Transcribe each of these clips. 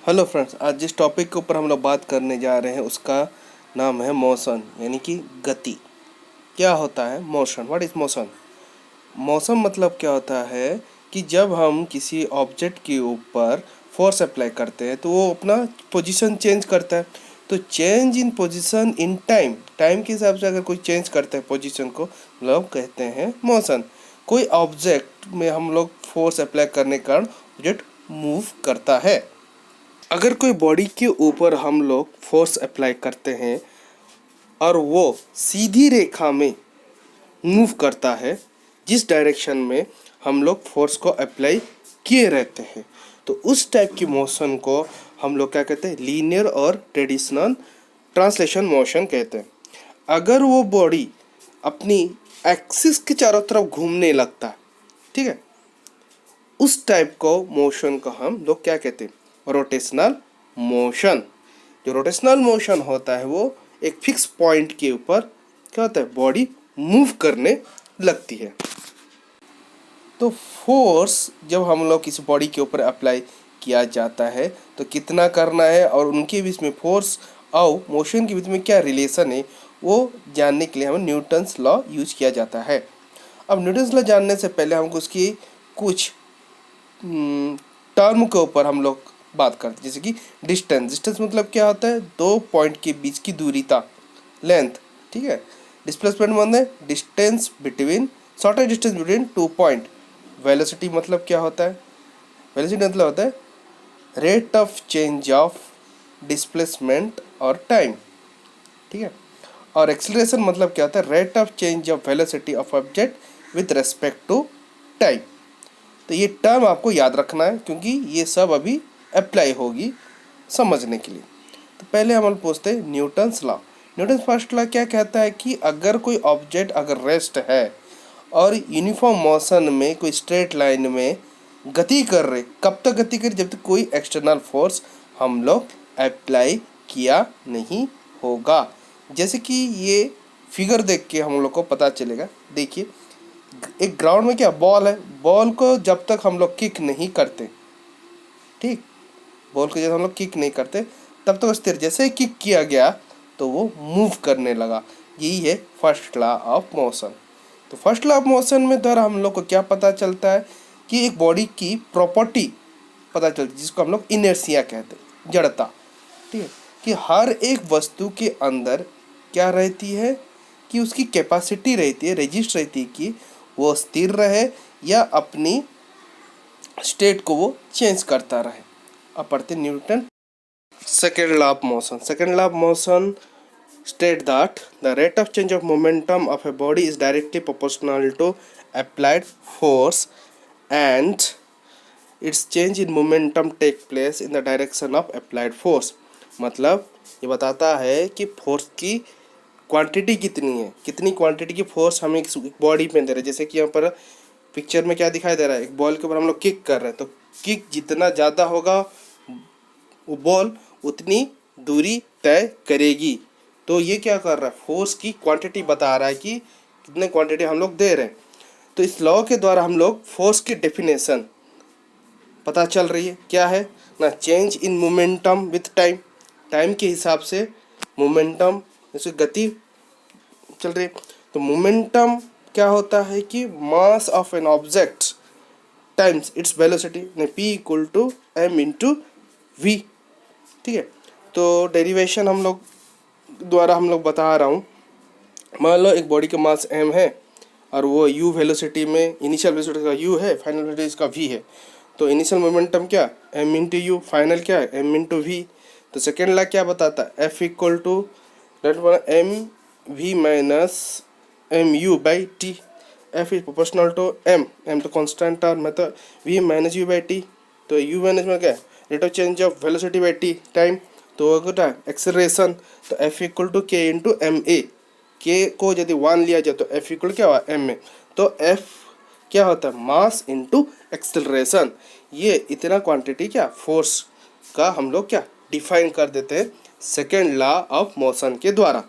Hello friends, आज जिस topic के ऊपर हम लोग बात करने जा रहे हैं उसका नाम है मोशन, यानी कि गति। क्या होता है motion? What is motion? Motion मतलब क्या होता है कि जब हम किसी ऑब्जेक्ट के ऊपर फोर्स अप्लाई करते हैं तो वो अपना पोजीशन चेंज करता है। तो change in position in time, time के हिसाब से अगर कोई चेंज करता है पोजीशन को, मतलब कहते हैं मोशन। कोई ऑब्जेक्ट में हम लोग फोर्स अप्लाई करने के कारण ऑब्जेक्ट मूव करता है। अगर कोई बॉडी के ऊपर हम लोग फोर्स अप्लाई करते हैं और वो सीधी रेखा में मूव करता है, जिस डायरेक्शन में हम लोग फोर्स को अप्लाई किए रहते हैं, तो उस टाइप की मोशन को हम लोग क्या कहते हैं? लीनियर और ट्रेडिशनल ट्रांसलेशन मोशन कहते हैं। अगर वो बॉडी अपनी एक्सिस के चारों तरफ घूमने लगता है, ठीक है, उस टाइप को मोशन को हम लोग क्या कहते हैं? Rotational motion. जो रोटेशनल मोशन होता है वो एक फिक्स पॉइंट के ऊपर क्या होता है? बॉडी मूव करने लगती है। तो फोर्स जब हम लोग किसी बॉडी के ऊपर अप्लाई किया जाता है तो कितना करना है और उनके बीच में फोर्स और मोशन के बीच में क्या रिलेशन है, वो जानने के लिए हमें न्यूटन्स लॉ यूज किया जाता है। अब न्यूटन्स लॉ जानने से पहले हमको उसकी कुछ टर्म के ऊपर हम लोग बात करते हैं, जैसे कि डिस्टेंस। डिस्टेंस मतलब क्या होता है? दो पॉइंट के बीच की दूरीता, लेंथ, ठीक है। डिस्प्लेसमेंट मतलब है distance between, shortest distance between two point. Velocity मतलब क्या होता है? वेलोसिटी मतलब होता है rate of change of displacement और टाइम, ठीक है। और एक्सीलरेशन मतलब क्या होता है? Rate of change of velocity of object with respect to time. तो ये टर्म आपको याद रखना है क्योंकि ये सब अभी अप्लाई होगी समझने के लिए। तो पहले हम लोग पूछते हैं Newton's law. Newton's first law क्या कहता है कि अगर कोई ऑब्जेक्ट अगर रेस्ट है और यूनिफॉर्म मोशन में कोई स्ट्रेट लाइन में गति कर रहे, कब तक गति करे? जब तक कोई एक्सटर्नल फोर्स हम लोग अप्लाई किया नहीं होगा। जैसे कि ये फिगर देख के हम लोग को पता चलेगा। देखिए, एक ग्राउंड में क्या बॉल है, बॉल को जब तक हम लोग किक नहीं करते, ठीक, बॉल को जब हम लोग किक नहीं करते तब तक स्थिर, जैसे ही किक किया गया तो वो मूव करने लगा। यही है फर्स्ट लॉ ऑफ मोशन। तो फर्स्ट लॉ ऑफ मोशन में द्वारा हम लोग को क्या पता चलता है कि एक बॉडी की प्रॉपर्टी पता चलती है जिसको हम लोग इनर्शिया कहते हैं, जड़ता, ठीक है, कि हर एक वस्तु के अंदर क्या रहती है कि उसकी कैपेसिटी रहती है, रेजिस्ट रहती है कि वो स्थिर रहे या अपनी स्टेट को वो चेंज करता रहे। अब पढ़ते Newton second law of motion. Second law of motion state that the rate of change of momentum of a body is directly proportional to applied force and its change in momentum take place in the direction of applied force। मतलब ये बताता है कि force की quantity कितनी है, कितनी quantity की फोर्स हमें बॉडी पे दे रहे हैं। जैसे कि यहाँ पर पिक्चर में क्या दिखाई दे रहा है, एक बॉल के ऊपर हम लोग किक कर रहे हैं, तो किक जितना ज़्यादा होगा वो बॉल उतनी दूरी तय करेगी। तो ये क्या कर रहा है? फोर्स की क्वांटिटी बता रहा है कि कितने क्वांटिटी हम लोग दे रहे हैं। तो इस लॉ के द्वारा हम लोग फोर्स की डेफिनेशन पता चल रही है, क्या है ना? Change in momentum with time, time के हिसाब से मोमेंटम, जैसे गति चल रही है तो मोमेंटम क्या होता है कि mass of an object times its velocity, P equal to M into V, ठीक है। तो डेरिवेशन हम लोग द्वारा हम लोग बता रहा हूँ। मान लो एक बॉडी का मास m है और वो u वेलोसिटी में, इनिशियल वेलोसिटी का u है, फाइनल वेलोसिटी इसका v है। तो इनिशियल मोमेंटम क्या? m इंटू यू, फाइनल क्या है? m into V. तो सेकेंड लॉ क्या बताता है? F equal to M V minus M U by T. F is proportional to m, m तो कॉन्स्टेंट टर्म है, तो v minus U by T. तो u माइनस में क्या है? Rate of change of velocity by T, time. तो वो क्या है? एक्सेलरेशन। तो F इक्वल टू के इंटू एम ए, के को यदि 1 लिया जाए तो F इक्वल क्या हुआ? M A. तो F क्या होता है? Mass into acceleration. ये इतना क्वांटिटी क्या फोर्स का हम लोग क्या डिफाइन कर देते हैं सेकेंड लॉ ऑफ मोशन के द्वारा।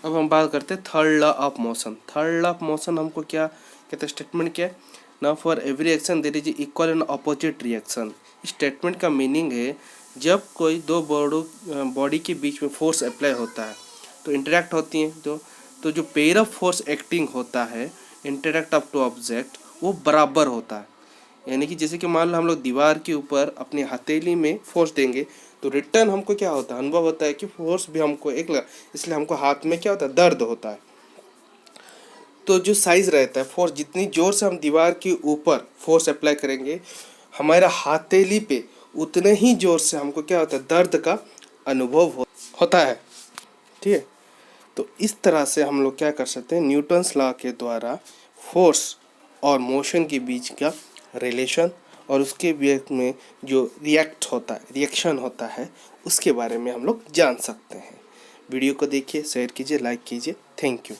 अब हम बात करते हैं third law of motion. Third law of motion हमको क्या कहते हैं? स्टेटमेंट क्या है ना? For every action there is equal and opposite reaction. Statement का मीनिंग है जब कोई दो बॉडी के बीच में फोर्स अप्लाई होता है तो इंटरेक्ट होती हैं, तो जो पेयर ऑफ फोर्स एक्टिंग होता है इंटरेक्ट ऑफ टू ऑब्जेक्ट वो बराबर होता है। यानी कि जैसे कि मान लो हम लोग दीवार के ऊपर अपनी हथेली में फोर्स देंगे तो रिटर्न हमको क्या होता है, अनुभव होता है कि फोर्स भी हमको एक लगा, इसलिए हमको हाथ में क्या होता है, दर्द होता है। तो जो साइज रहता है फोर्स, जितनी जोर से हम दीवार के ऊपर फोर्स अप्लाई करेंगे हमारा हथेली पे उतने ही जोर से हमको क्या होता है, दर्द का अनुभव होता है। ठीक है, तो इस तरह से हम लोग क्या कर सकते हैं, न्यूटन्स लॉ के द्वारा फोर्स और मोशन के बीच का रिलेशन और उसके बीच में जो रिएक्शन होता है उसके बारे में हम लोग जान सकते हैं। वीडियो को देखिए, शेयर कीजिए, लाइक कीजिए। Thank you.